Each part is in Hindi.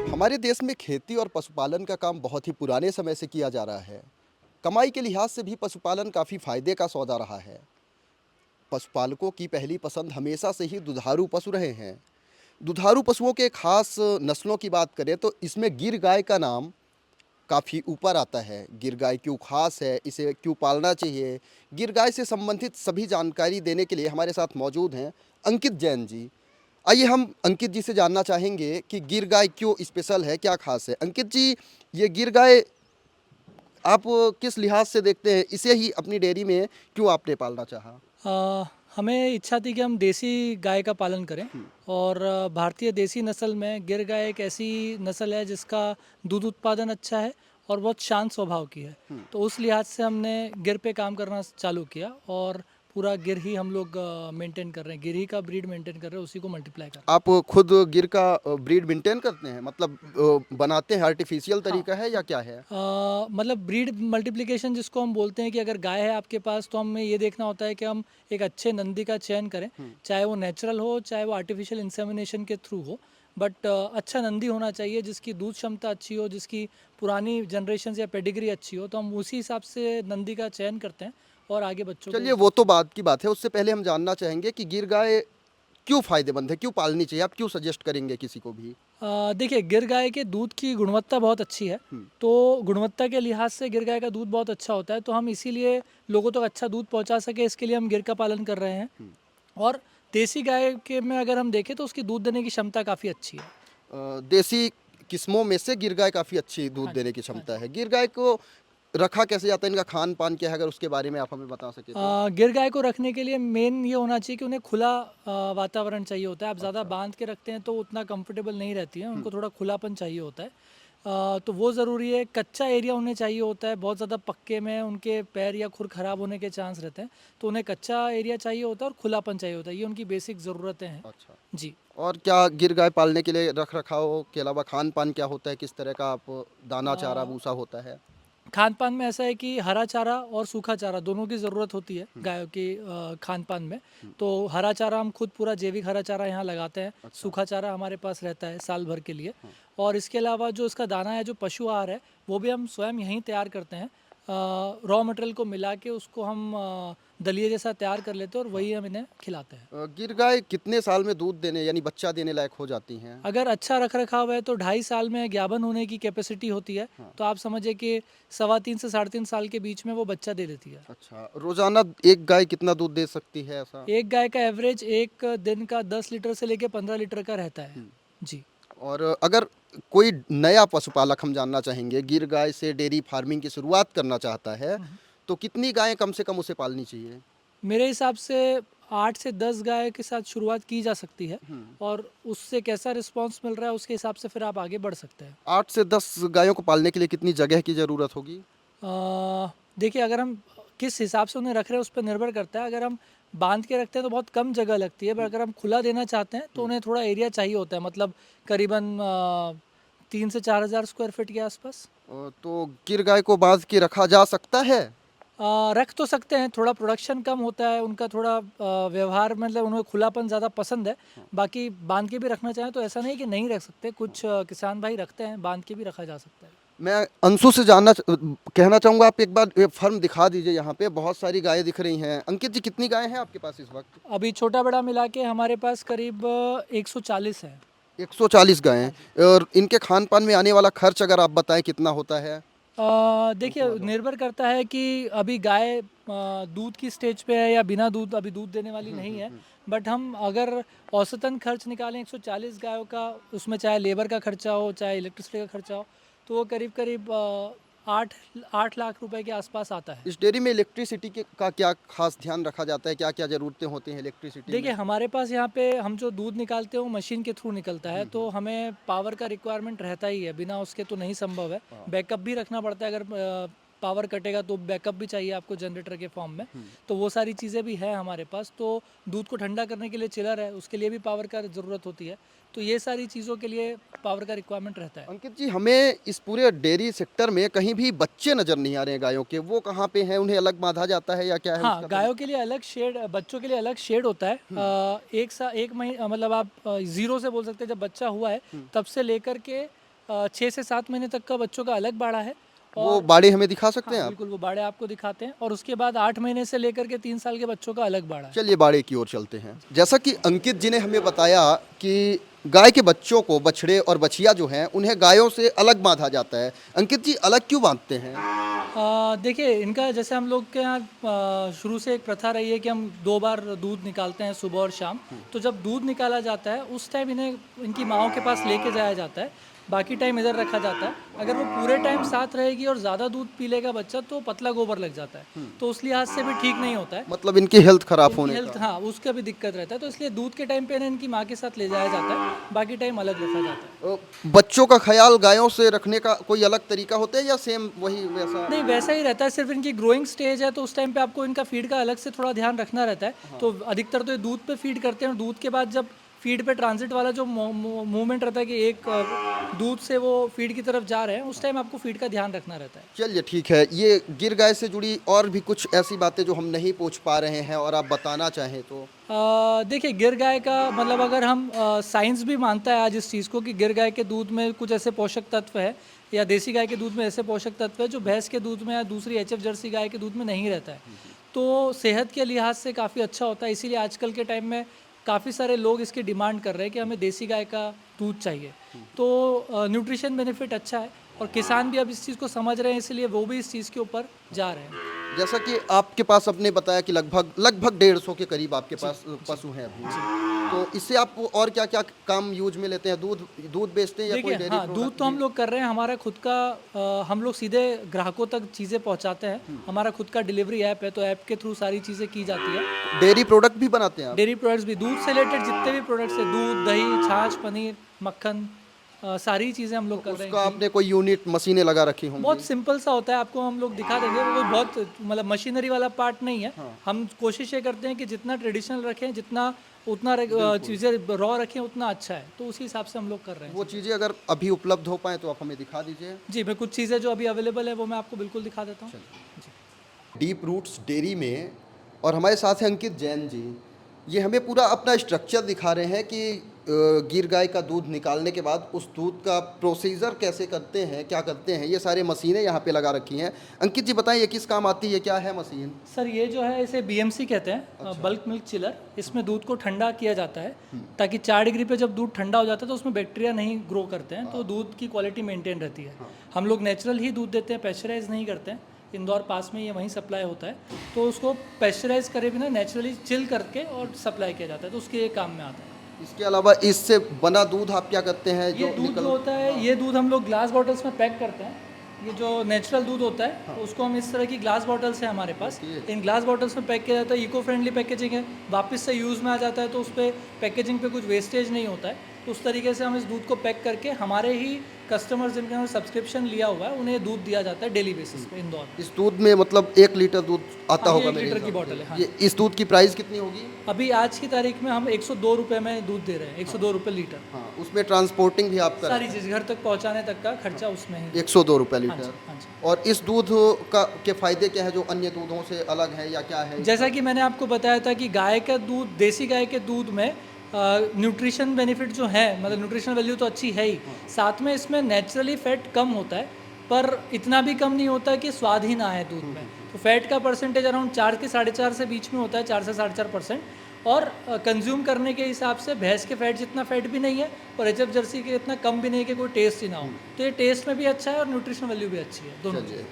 हमारे देश में खेती और पशुपालन का काम बहुत ही पुराने समय से किया जा रहा है। कमाई के लिहाज से भी पशुपालन काफ़ी फायदे का सौदा रहा है। पशुपालकों की पहली पसंद हमेशा से ही दुधारू पशु रहे हैं। दुधारू पशुओं के खास नस्लों की बात करें तो इसमें गिर गाय का नाम काफ़ी ऊपर आता है। गिर गाय क्यों खास है, इसे क्यों पालना चाहिए, गिर गाय से संबंधित सभी जानकारी देने के लिए हमारे साथ मौजूद हैं अंकित जैन जी। आइए हम अंकित जी से जानना चाहेंगे कि गिर गाय क्यों स्पेशल है, क्या खास है। अंकित जी, ये गिर गाय आप किस लिहाज से देखते हैं, इसे ही अपनी डेयरी में क्यों आपने पालना चाहा? हमें इच्छा थी कि हम देसी गाय का पालन करें। और भारतीय देसी नस्ल में गिर गाय एक ऐसी नस्ल है जिसका दूध उत्पादन अच्छा है और बहुत शांत स्वभाव की है। तो उस लिहाज से हमने गिर पे काम करना चालू किया और पूरा गिर ही हम लोग मेंटेन कर रहे हैं, गिर ही का ब्रीड मेंटेन कर रहे हैं, उसी को मल्टीप्लाई कर रहे आप खुद गिर का ब्रीड मेंटेन करते हैं, मतलब बनाते हैं, आर्टिफिशियल हैं। हाँ, तरीका है या क्या है? मतलब ब्रीड मल्टीप्लिकेशन जिसको हम बोलते हैं कि अगर गाय है आपके पास तो हमें ये देखना होता है कि हम एक अच्छे नंदी का चयन करें, चाहे वो नेचुरल हो चाहे वो आर्टिफिशियल इंसेमिनेशन के थ्रू हो। बट अच्छा नंदी होना चाहिए जिसकी दूध क्षमता अच्छी हो, जिसकी पुरानी जनरेशन या पेडिग्री अच्छी हो, तो हम उसी हिसाब से नंदी का चयन करते हैं और आगे बच्चों को चलिए, वो तो बाद की बात है। उससे पहले हम जानना चाहेंगे कि गिर गाय क्यों फ़ायदेमंद है, क्यों पालनी चाहिए? आप क्यों सजेस्ट करेंगे किसी को भी? देखिए, गिर गाय के दूध की गुणवत्ता बहुत अच्छी है। तो गुणवत्ता के लिहाज से गिर गाय का दूध बहुत अच्छा होता है, तो हम इसीलिए लोगों तक अच्छा दूध पहुंचा सके इसके लिए हम गिर का पालन कर रहे हैं। और देसी गाय के में अगर हम देखें तो उसकी दूध देने की क्षमता काफ़ी अच्छी है। देसी किस्मों में से गिर गाय काफ़ी अच्छी दूध हाँ देने जी, की हाँ क्षमता जी। है। गिर गाय को रखा कैसे जाता है, इनका खान-पान क्या है? अगर उसके बारे में आप हमें बता सकें तो? गिर गाय को रखने के लिए मेन ये होना चाहिए कि उन्हें खुला वातावरण चाहिए होता है। आप ज़्यादा अच्छा। बांध के रखते हैं तो उतना कंफर्टेबल नहीं रहती है, उनको थोड़ा खुलापन चाहिए होता है। तो वो ज़रूरी है। कच्चा एरिया उन्हें चाहिए होता है, बहुत ज़्यादा पक्के में उनके पैर या खुर ख़राब होने के चांस रहते हैं। तो उन्हें कच्चा एरिया चाहिए होता है और खुलापन चाहिए होता है, ये उनकी बेसिक ज़रूरतें हैं। अच्छा। जी। और क्या गिर गाय पालने के लिए रख-रखाव के अलावा खान-पान क्या होता है? किस तरह का आप दाना, चारा, अ, भूसा होता है? खान पान में ऐसा है कि हरा चारा और सूखा चारा दोनों की ज़रूरत होती है गायों की खान पान में। तो हरा चारा हम खुद पूरा जैविक हरा चारा यहाँ लगाते हैं, अच्छा। सूखा चारा हमारे पास रहता है साल भर के लिए। और इसके अलावा जो इसका दाना है, जो पशु आहार है, वो भी हम स्वयं यहीं तैयार करते हैं। रॉ मटेरियल को मिला के उसको हम दलिए जैसा तैयार कर लेते हैं और वही हम इन्हें खिलाते हैं। गिर गाय कितने साल में दूध देने यानी बच्चा देने लायक हो जाती हैं? अगर अच्छा रख रखाव है तो 2.5 साल में ज्ञापन होने की कैपेसिटी होती है। तो आप समझिए कि 3.25 से 3.5 साल के बीच में वो बच्चा दे देती है। अच्छा, रोज़ाना एक गाय कितना दूध दे सकती है ऐसा? एक गाय का एवरेज एक दिन का 10 लीटर से लेके 15 लीटर का रहता है। जी। और अगर कोई नया पशुपालक, हम जानना चाहेंगे, गिर गाय से डेयरी फार्मिंग की शुरुआत करना चाहता है, तो कितनी गायें कम से कम उसे पालनी चाहिए? मेरे हिसाब से 8 से 10 गाय के साथ शुरुआत की जा सकती है और उससे कैसा रिस्पांस मिल रहा है उसके हिसाब से फिर आप आगे बढ़ सकते हैं। 8 से 10 गायों को पालने के लिए कितनी जगह की ज़रूरत होगी? देखिए, अगर हम किस हिसाब से उन्हें रख रहे हैं उस पर निर्भर करता है। अगर हम बांध के रखते हैं तो बहुत कम जगह लगती है, पर अगर हम खुला देना चाहते हैं तो उन्हें थोड़ा एरिया चाहिए होता है, मतलब करीबन 3 से 4 हज़ार स्क्वायर फीट के आसपास। तो गिर गाय को बाँध के रखा जा सकता है? रख तो सकते हैं, थोड़ा प्रोडक्शन कम होता है उनका, थोड़ा व्यवहार मतलब उन्हें खुलापन ज़्यादा पसंद है। बाकी बांध के भी रखना चाहें तो ऐसा नहीं कि नहीं रख सकते, कुछ किसान भाई रखते हैं, बांध के भी रखा जा सकता है। मैं अंशु से कहना चाहूँगा, आप एक बार ये फ़र्म दिखा दीजिए। यहाँ पे बहुत सारी गायें दिख रही हैं। अंकित जी, कितनी गायें हैं आपके पास इस वक़्त? अभी छोटा बड़ा मिला के हमारे पास करीब 140 है। 140 गायें। हाँ जी। और इनके खान-पान में आने वाला खर्च अगर आप बताएँ कितना होता है? देखिए, अंशुमान लोग। निर्भर करता है कि अभी गाय दूध की स्टेज पे है या बिना दूध, अभी दूध देने वाली नहीं है। बट हम अगर औसतन खर्च निकालें 140 गायों का, उसमें चाहे लेबर का खर्चा हो चाहे इलेक्ट्रिसिटी का खर्चा हो, तो वो करीब करीब 8 लाख रुपए के आसपास आता है। इस डेयरी में इलेक्ट्रिसिटी के का क्या खास ध्यान रखा जाता है? क्या-क्या ज़रूरतें होती हैं इलेक्ट्रिसिटी देखिए, में? हमारे पास यहाँ पे हम जो दूध निकालते हैं वो मशीन के थ्रू निकलता है, तो हमें पावर का रिक्वायरमेंट रहता ही है, बिना उसके तो नहीं संभव है। बैकअप भी रखना पड़ता है अगर पावर कटेगा तो बैकअप भी चाहिए आपको जनरेटर के फॉर्म में, तो वो सारी चीज़ें भी है हमारे पास। तो दूध को ठंडा करने के लिए चिलर है, उसके लिए भी पावर का ज़रूरत होती है। तो ये सारी चीज़ों के लिए पावर का रिक्वायरमेंट रहता है। अंकित जी, हमें इस पूरे डेयरी सेक्टर में कहीं भी बच्चे नज़र नहीं आ रहे हैं गायों के, वो कहाँ पे हैं? उन्हें अलग बांधा जाता है या क्या है हाँ, उसका? गायों के लिए अलग शेड, बच्चों के लिए अलग शेड होता है। एक महीने मतलब आप ज़ीरो से बोल सकते हैं, जब बच्चा हुआ है तब से लेकर के 6 से 7 महीने तक का बच्चों का अलग बाड़ा है। वो बाड़े हमें दिखा सकते हैं हाँ आप? बिल्कुल, वो बाड़े आपको दिखाते हैं। और उसके बाद 8 महीने से लेकर के 3 साल के बच्चों का अलग बाड़ा है। चलिए बाड़े की ओर चलते हैं। जैसा कि अंकित जी ने हमें बताया कि गाय के बच्चों को, बछड़े और बछिया जो हैं, उन्हें गायों से अलग बांधा जाता है। अंकित जी, अलग क्यों बांधते हैं? देखिए, इनका जैसे हम लोग के यहाँ शुरू से एक प्रथा रही है कि हम 2 बार दूध निकालते हैं, सुबह और शाम। तो जब दूध निकाला जाता है उस टाइम इन्हें इनकी माँओं के पास लेके जाया जाता है, बाकी टाइम इधर रखा जाता है। अगर वो पूरे टाइम साथ रहेगी और ज़्यादा दूध पी लेगा बच्चा तो पतला गोबर लग जाता है, तो उस लिहाज से भी ठीक नहीं होता है। मतलब इनकी हेल्थ खराब इनकी होने हेल्थ, का। हाँ, उसका भी दिक्कत रहता है, तो इसलिए दूध के टाइम पे इन्हें इनकी माँ के साथ ले जाया जाता है, बाकी टाइम अलग रखा जाता है। बच्चों का ख्याल गायों से रखने का कोई अलग तरीका होता है या सेम वही वैसा? नहीं, वैसा ही रहता है, सिर्फ इनकी ग्रोइंग स्टेज है तो उस टाइम पे आपको इनका फीड का अलग से थोड़ा ध्यान रखना रहता है। तो अधिकतर तो ये दूध पे फीड करते हैं, और दूध के बाद जब फीड पे ट्रांजिट वाला जो मूवमेंट रहता है कि एक दूध से वो फीड की तरफ जा रहे हैं, उस टाइम आपको फीड का ध्यान रखना रहता है। चलिए ठीक है। ये गिर गाय से जुड़ी और भी कुछ ऐसी बातें जो हम नहीं पूछ पा रहे हैं और आप बताना चाहें तो? देखिए, गिर गाय का मतलब अगर हम साइंस भी मानता है आज इस चीज़ को कि गिर गाय के दूध में कुछ ऐसे पोषक तत्व है, या देसी गाय के दूध में ऐसे पोषक तत्व है जो भैंस के दूध में या दूसरी एचएफ जर्सी गाय के दूध में नहीं रहता है। तो सेहत के लिहाज से काफ़ी अच्छा होता है, इसीलिए आजकल के टाइम में काफ़ी सारे लोग इसकी डिमांड कर रहे हैं कि हमें देसी गाय का दूध चाहिए। तो न्यूट्रिशन बेनिफिट अच्छा है, और किसान भी अब इस चीज़ को समझ रहे हैं, इसलिए वो भी इस चीज़ के ऊपर जा रहे हैं। जैसा कि आपके पास आपने बताया कि लगभग लगभग 150 के करीब आपके पास पशु हैं अभी। तो इससे आप और क्या-क्या काम यूज में लेते हैं? दूध दूध बेचते हैं या कोई देखिए, डेयरी हाँ, दूध प्रोडक्ट तो हम भी? लोग कर रहे हैं, हमारा खुद का हम लोग सीधे ग्राहकों तक चीज़ें पहुंचाते हैं। हमारा खुद का डिलीवरी ऐप है, तो ऐप के थ्रू सारी चीज़ें की जाती है। डेयरी प्रोडक्ट भी बनाते हैं आप? डेयरी प्रोडक्ट्स भी, दूध से रिलेटेड जितने भी प्रोडक्ट्स हैं, दूध, दही, छाछ, पनीर, मक्खन, सारी चीज़ें हम लोग कर रहे उसका हैं। आपने कोई यूनिट मशीनें लगा रखी होंगी? बहुत सिंपल सा होता है, आपको हम लोग दिखा देंगे। वो बहुत मतलब मशीनरी वाला पार्ट नहीं है। हम कोशिश ये करते हैं कि जितना ट्रेडिशनल रखें, जितना उतना चीज़ें रॉ रखें, उतना अच्छा है, तो उसी हिसाब से हम लोग कर रहे हैं। वो चीज़ें अगर अभी उपलब्ध हो पाएँ तो आप हमें दिखा दीजिए। जी, मैं कुछ चीज़ें जो अभी अवेलेबल है वो मैं आपको बिल्कुल दिखा देता हूँ। डीप रूट्स डेयरी में और हमारे साथ हैं अंकित जैन जी। ये हमें पूरा अपना स्ट्रक्चर दिखा रहे हैं कि गिर गाय का दूध निकालने के बाद उस दूध का प्रोसीजर कैसे करते हैं, क्या करते हैं, ये सारे मशीनें यहाँ पे लगा रखी हैं। अंकित जी बताएं, ये किस काम आती है, क्या है मशीन? सर, ये जो है इसे बीएमसी कहते हैं, बल्क मिल्क चिलर। इसमें दूध को ठंडा किया जाता है ताकि 4 डिग्री पे जब दूध ठंडा हो जाता है तो उसमें बैक्टीरिया नहीं ग्रो करते हैं, तो दूध की क्वालिटी मेंटेन रहती है। हम लोग नेचुरल ही दूध देते हैं, पेस्चराइज नहीं करते हैं। इंदौर पास में ये वहीं सप्लाई होता है, तो उसको पेस्चराइज करे बिना नेचुरली चिल करके और सप्लाई किया जाता है, तो उसके ये काम में आता है। इसके अलावा इससे बना दूध आप क्या करते हैं? ये दूध जो होता है, ये दूध हम लोग ग्लास बॉटल्स में पैक करते हैं। ये जो नेचुरल दूध होता है, उसको हम इस तरह की ग्लास बॉटल्स हैं हमारे पास, इन ग्लास बॉटल्स में पैक किया जाता है। इको फ्रेंडली पैकेजिंग है, वापस से यूज़ में आ जाता है, तो उस पर पैकेजिंग पे कुछ वेस्टेज नहीं होता है। तो उस तरीके से हम इस दूध को पैक करके हमारे ही कस्टमर्स जिनके हमने सब्सक्रिप्शन लिया हुआ है उन्हें दूध दिया जाता है डेली बेसिस पे इंदौर। इस दूध में मतलब 1 लीटर दूध आता हाँ, ये होगा 1 मेरे लीटर की हिसाब बॉटल से। है, हाँ। ये इस दूध की प्राइस कितनी होगी? अभी आज की तारीख में हम 102 रुपये में दूध दे रहे हैं, 102 रुपये लीटर। हाँ, उसमें ट्रांसपोर्टिंग भी आप सारी करें? चीज़ घर तक पहुंचाने तक का खर्चा उसमें ही। 102 रुपये हाँ जी, लीटर। हाँ जी। और इस दूध का के फ़ायदे क्या है जो अन्य दूधों से अलग है या क्या है? जैसा कि मैंने आपको बताया था कि गाय का दूध, देसी गाय के दूध में न्यूट्रिशन बेनिफिट जो है, मतलब न्यूट्रिशनल वैल्यू तो अच्छी है ही, साथ में इसमें नेचुरली फैट कम होता है, पर इतना भी कम नहीं होता कि स्वाद ही ना आए दूध में। तो फैट का परसेंटेज अराउंड 4 के 4.5 से बीच में होता है, 4 से 4.5%। और कंज्यूम करने के हिसाब से भैंस के फैट जितना फैट भी नहीं है, और एचएफ जर्सी के इतना कम भी नहीं है कि कोई टेस्ट ही ना हो। तो ये टेस्ट में भी अच्छा है और न्यूट्रिशनल वैल्यू भी अच्छी है, दोनों। चलिए,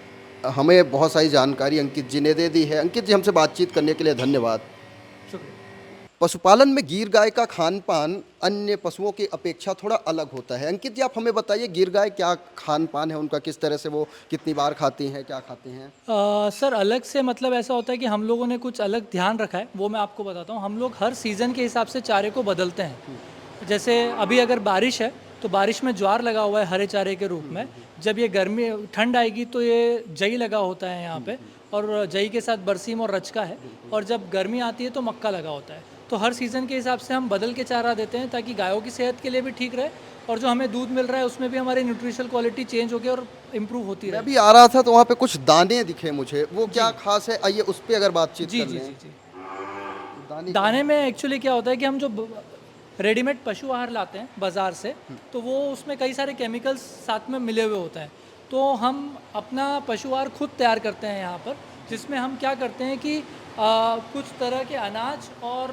हमें बहुत सारी जानकारी अंकित जी ने दे दी है। अंकित जी, हमसे बातचीत करने के लिए धन्यवाद। शुक्रिया। पशुपालन में गिर गाय का खान पान अन्य पशुओं की अपेक्षा थोड़ा अलग होता है। अंकित जी, आप हमें बताइए, गिर गाय क्या खान पान है उनका, किस तरह से वो कितनी बार खाती हैं, क्या खाते हैं? सर, अलग से मतलब ऐसा होता है कि हम लोगों ने कुछ अलग ध्यान रखा है, वो मैं आपको बताता हूँ। हम लोग हर सीज़न के हिसाब से चारे को बदलते हैं। जैसे अभी अगर बारिश है तो बारिश में ज्वार लगा हुआ है हरे चारे के रूप में, जब ये गर्मी ठंड आएगी तो ये जई लगा होता है यहाँ पे, और जई के साथ बरसीम और रचका है, और जब गर्मी आती है तो मक्का लगा होता है। तो हर सीज़न के हिसाब से हम बदल के चारा देते हैं ताकि गायों की सेहत के लिए भी ठीक रहे, और जो हमें दूध मिल रहा है उसमें भी हमारी न्यूट्रिशनल क्वालिटी चेंज होगी और इम्प्रूव होती मैं रहे। भी आ रहा था तो वहाँ पे कुछ दाने दिखे मुझे, वो क्या खास है, आइए उस पर अगर बातचीत जी कर जी लें। जी जी। दाने दाने में एक्चुअली क्या होता है कि हम जो रेडीमेड पशु आहार लाते हैं बाज़ार से, तो वो उसमें कई सारे केमिकल्स साथ में मिले हुए होते हैं। तो हम अपना पशु आहार खुद तैयार करते हैं यहाँ पर, जिसमें हम क्या करते हैं कि कुछ तरह के अनाज और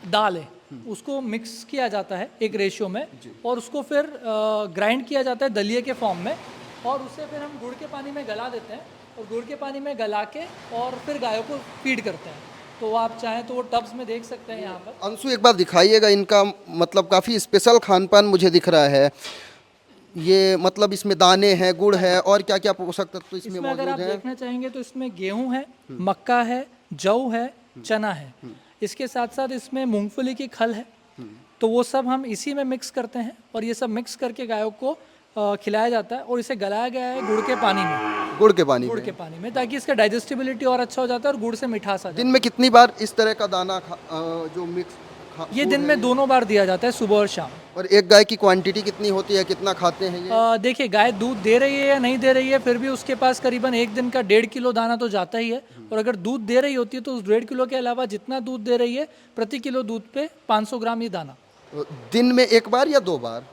दालें उसको मिक्स किया जाता है एक रेशियो में, और उसको फिर ग्राइंड किया जाता है दलिए के फॉर्म में, और उसे फिर हम गुड़ के पानी में गला देते हैं, और गुड़ के पानी में गला के और फिर गायों को फीड करते हैं। तो आप चाहें तो वो टब्स में देख सकते हैं यहाँ पर। अंशु एक बार दिखाइएगा, इनका मतलब काफ़ी स्पेशल खान पान मुझे दिख रहा है। ये मतलब इसमें दाने हैं, गुड़ है, और क्या क्या पोषक तत्व इसमें इसमें अगर आप मौजूद हैं? देखना चाहेंगे तो इसमें गेहूं है, मक्का है, जौ है, चना है, इसके साथ साथ इसमें मूंगफली की खल है। तो वो सब हम इसी में मिक्स करते हैं, और ये सब मिक्स करके गायों को खिलाया जाता है, और इसे गलाया गया है गुड़ के पानी में, गुड़ के पानी गुड़ में। के पानी में, ताकि इसका डाइजेस्टिबिलिटी और अच्छा हो जाता है और गुड़ से मिठास आ जाता दिन में कितनी बार इस तरह का दाना जो मिक्स है। ये दिन में दोनों बार दिया जाता है, सुबह और शाम। और एक गाय की क्वांटिटी कितनी होती है, कितना खाते हैं ये? देखिए, गाय दूध दे रही है या नहीं दे रही है, फिर भी उसके पास करीबन एक दिन का 1.5 किलो दाना तो जाता ही है। और अगर दूध दे रही होती है तो उस 1.5 किलो के अलावा जितना दूध दे रही है, प्रति किलो दूध पे 500 ग्राम ये दाना। दिन में एक बार या 2 बार?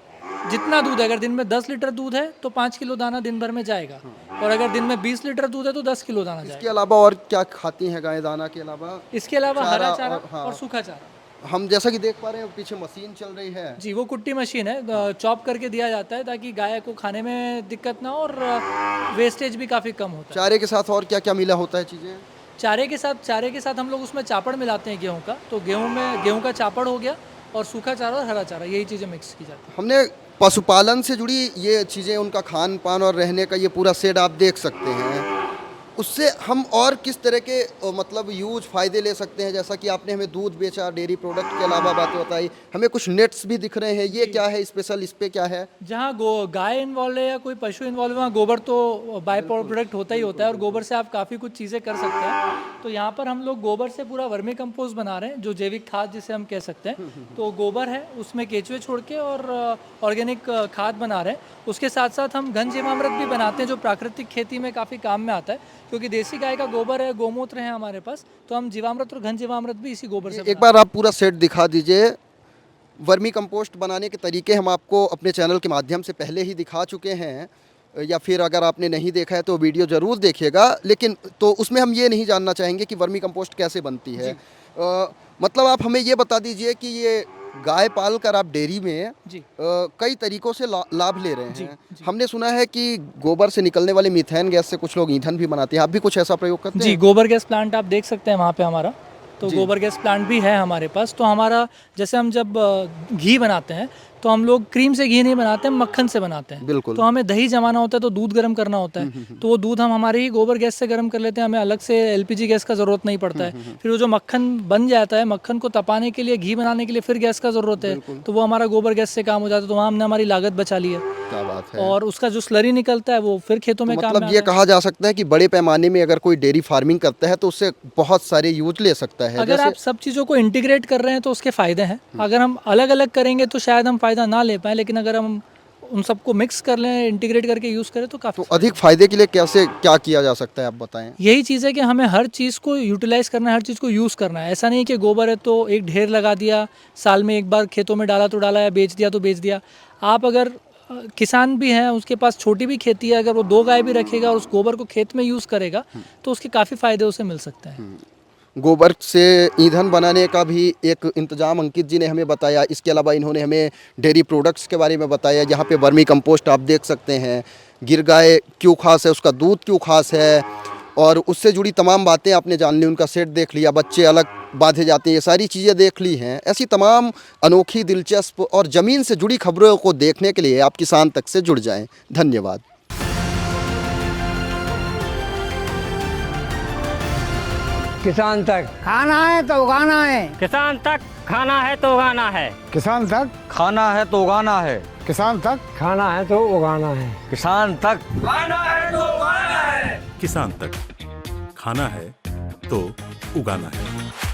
जितना दूध है, अगर दिन में 10 लीटर दूध है तो 5 किलो दाना दिन भर में जाएगा, और अगर दिन में 20 लीटर दूध है तो 10 किलो दाना इसके जाएगा। अलावा और क्या खाती हैं गाय दाना के अलावा? इसके अलावा हरा चारा चारा और- हाँ। और सूखा चारा। हम जैसा कि देख पा रहे हैं पीछे मशीन चल रही है। जी, वो कुट्टी मशीन है, चॉप करके दिया जाता है ताकि गाय को खाने में दिक्कत ना हो, और वेस्टेज भी काफ़ी कम होता है। चारे के साथ और क्या क्या मिला होता है चीज़ें? चारे के साथ हम लोग उसमें चापड़ मिलाते हैं गेहूं का, तो गेहूं का चापड़ हो गया, और सूखा चारा और हरा चारा, यही चीज़ें मिक्स की जाती हमने पशुपालन से जुड़ी ये चीज़ें, उनका खान पान और रहने का ये पूरा सेट आप देख सकते हैं। उससे हम और किस तरह के मतलब यूज फ़ायदे ले सकते हैं? जैसा कि आपने हमें दूध बेचा, डेयरी प्रोडक्ट के अलावा बातें बताई, हमें कुछ नेट्स भी दिख रहे हैं, ये क्या है स्पेशल, इस पे क्या है? है। जहाँ गाय इन्वॉल्व है या कोई पशु इन्वॉल्व है, वहाँ गोबर तो बाय प्रोडक्ट होता ही होता है, और गोबर से आप काफ़ी कुछ चीज़ें कर सकते हैं। तो यहाँ पर हम लोग गोबर से पूरा वर्मी कंपोस्ट बना रहे हैं, जो जैविक खाद जिसे हम कह सकते हैं। तो गोबर है, उसमें केचुए छोड़ के और ऑर्गेनिक खाद बना रहे हैं। उसके साथ साथ हम घन जीवामृत भी बनाते हैं, जो प्राकृतिक खेती में काफ़ी काम में आता है, क्योंकि देसी गाय का गोबर है, गोमूत्र है हमारे पास, तो हम जीवामृत और घन जीवामृत भी इसी गोबर से एक बार आप पूरा सेट दिखा दीजिए। वर्मी कंपोस्ट बनाने के तरीके हम आपको अपने चैनल के माध्यम से पहले ही दिखा चुके हैं, या फिर अगर आपने नहीं देखा है तो वीडियो ज़रूर देखिएगा। लेकिन तो उसमें हम ये नहीं जानना चाहेंगे कि वर्मी कंपोस्ट कैसे बनती है। मतलब आप हमें ये बता दीजिए कि ये गाय पाल कर आप डेयरी में जी। कई तरीकों से लाभ ले रहे जी, हैं। जी। हमने सुना है कि गोबर से निकलने वाले मीथेन गैस से कुछ लोग ईंधन भी बनाते हैं, आप भी कुछ ऐसा प्रयोग करते जी, हैं? गोबर गैस प्लांट आप देख सकते हैं वहाँ पे हमारा, तो जी। गोबर गैस प्लांट भी है हमारे पास। तो हमारा, जैसे हम जब घी बनाते हैं तो हम लोग क्रीम से घी नहीं बनाते, हम मक्खन से बनाते हैं। बिल्कुल। तो हमें दही जमाना होता है तो दूध गर्म करना होता है, तो वो दूध हम हमारे ही गोबर गैस से गर्म कर लेते हैं, हमें अलग से एलपीजी गैस का ज़रूरत नहीं पड़ता है। फिर वो जो मक्खन बन जाता है, मक्खन को तपाने के लिए, घी बनाने के लिए फिर गैस का ज़रूरत है, तो वो हमारा गोबर गैस से काम हो जाता है। तो वहाँ हमने हमारी लागत बचा ली है, क्या बात है। और उसका जो स्लरी निकलता है वो फिर खेतों में काम मतलब में ये आता है। कहा जा सकता है कि बड़े पैमाने में अगर कोई डेयरी फार्मिंग करता है तो उससे बहुत सारे यूज ले सकता है। अगर जैसे आप सब चीज़ों को इंटीग्रेट कर रहे हैं तो उसके फ़ायदे हैं। अगर हम अलग अलग करेंगे तो शायद हम फ़ायदा ना ले पाएँ, लेकिन अगर हम उन सबको मिक्स कर लें, इंटीग्रेट करके यूज़ करें तो काफ़ी तो अधिक फायदे के लिए कैसे क्या किया जा सकता है, आप बताएं। यही चीज़ है कि हमें हर चीज़ को यूटिलाइज़ करना है, हर चीज़ को यूज़ करना है। ऐसा नहीं कि गोबर है तो एक ढेर लगा दिया, साल में एक बार खेतों में डाला तो डाला, या बेच दिया तो बेच दिया। आप अगर किसान भी हैं, उसके पास छोटी भी खेती है, अगर वो 2 गाय भी रखेगा और उस गोबर को खेत में यूज़ करेगा तो उसके काफ़ी फ़ायदे उसे मिल सकते हैं। गोबर से ईंधन बनाने का भी एक इंतजाम अंकित जी ने हमें बताया। इसके अलावा इन्होंने हमें डेयरी प्रोडक्ट्स के बारे में बताया, जहाँ पे वर्मी कंपोस्ट आप देख सकते हैं। गिर गाय क्यों खास है, उसका दूध क्यों खास है, और उससे जुड़ी तमाम बातें आपने जान ली। उनका सेट देख लिया, बच्चे अलग बांधे जाते हैं, ये सारी चीज़ें देख ली हैं। ऐसी तमाम अनोखी, दिलचस्प और ज़मीन से जुड़ी खबरों को देखने के लिए आप किसान तक से जुड़ जाएं। धन्यवाद। किसान तक खाना है तो उगाना है। किसान तक खाना है तो उगाना है। किसान तक खाना है तो उगाना है। किसान तक खाना है तो उगाना है। किसान तक किसान तक खाना है तो उगाना है।